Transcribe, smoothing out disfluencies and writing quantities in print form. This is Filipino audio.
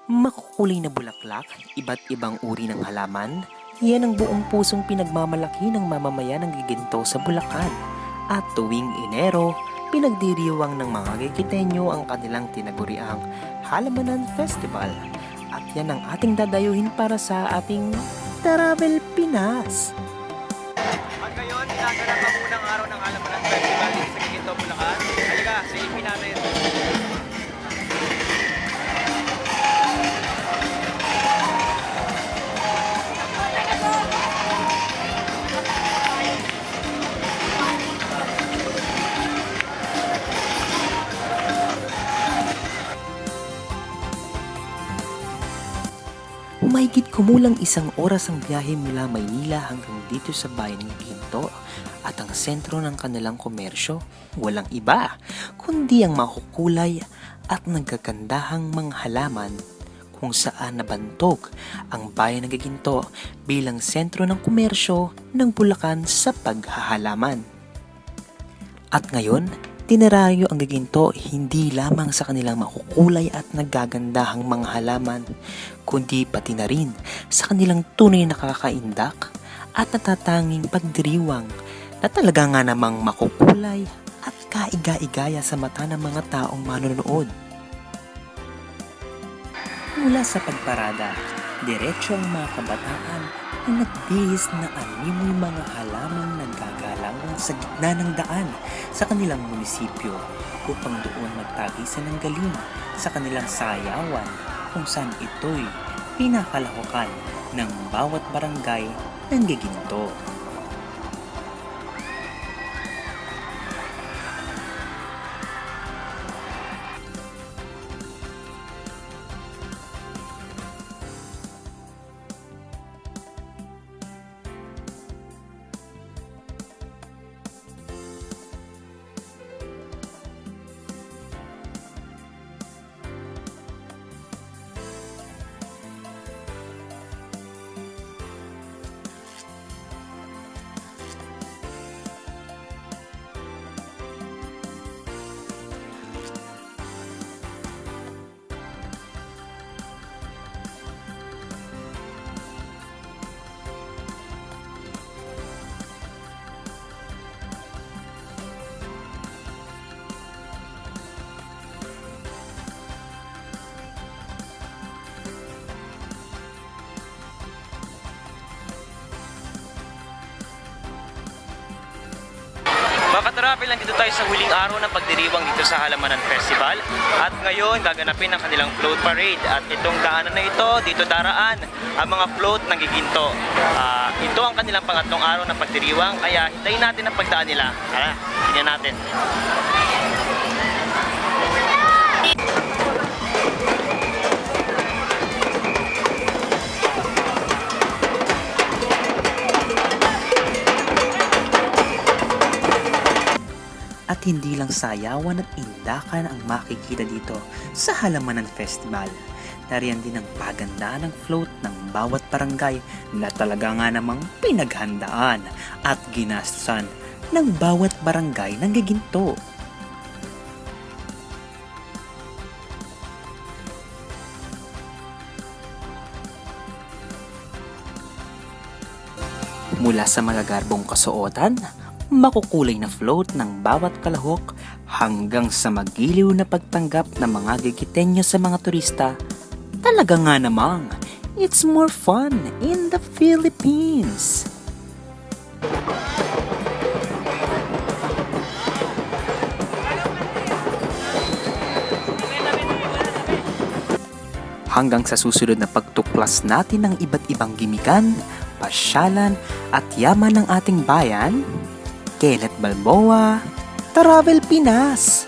Makukulay na bulaklak, iba't ibang uri ng halaman, yan ang buong pusong pinagmamalaki ng mamamayan ng giginto sa Bulacan. At tuwing Enero, pinagdiriwang ng mga Gigiteño ang kanilang tinaguriang Halamanan Festival. At yan ang ating dadayuhin para sa ating Travel Pinas. At ngayon, inaganap ang unang araw ng Halamanan Festival dito sa Giginto, Bulacan. Halika, silipin natin. Mahigit kumulang isang oras ang biyahe mula Maynila hanggang dito sa bayan ng Ginto at ang sentro ng kanilang komersyo, walang iba kundi ang makukulay at nagkagandahang mga halaman kung saan nabantog ang bayan ng Ginto bilang sentro ng komersyo ng Bulacan sa paghahalaman. At ngayon, tinarayo ang Giginto hindi lamang sa kanilang makukulay at naggagandahang mga halaman, kundi pati na rin sa kanilang tunay na kakaindak at natatanging pagdiriwang na talaga nga namang makukulay at kaiga-igaya sa mata ng mga taong manonood. Mula sa pagparada, diretso ang mga kabataan na nagbihis na animoy mga halamang naggagalangan sa gitna ng daan sa kanilang munisipyo upang doon magtagisan ng galing sa kanilang sayawan kung saan ito'y pinakalahukan ng bawat barangay ng Giginto. Mga katravel, nandito tayo sa huling araw ng pagdiriwang dito sa Halamanan Festival. At ngayon, gaganapin ang kanilang float parade. At itong daanan na ito, dito daraan ang mga float ng Giginto. Ito ang kanilang pangatlong araw ng pagdiriwang, kaya hintayin natin ang pagdaan nila. Tara, tingnan natin. At hindi lang sayawan at indakan ang makikita dito sa Halamanan Festival. Nariyan din ang pagandaan ng float ng bawat barangay na talaga nga namang pinaghandaan at ginastusan ng bawat barangay ng Giginto. Mula sa magagarbong kasuotan, makukulay na float ng bawat kalahok hanggang sa magiliw na pagtanggap ng mga Gigiteño sa mga turista, talaga nga namang it's more fun in the Philippines. Hanggang sa susunod na pagtuklas natin ng iba't ibang gimikan, pasyalan at yaman ng ating bayan, Kenneth Balboa, Travel Pinas.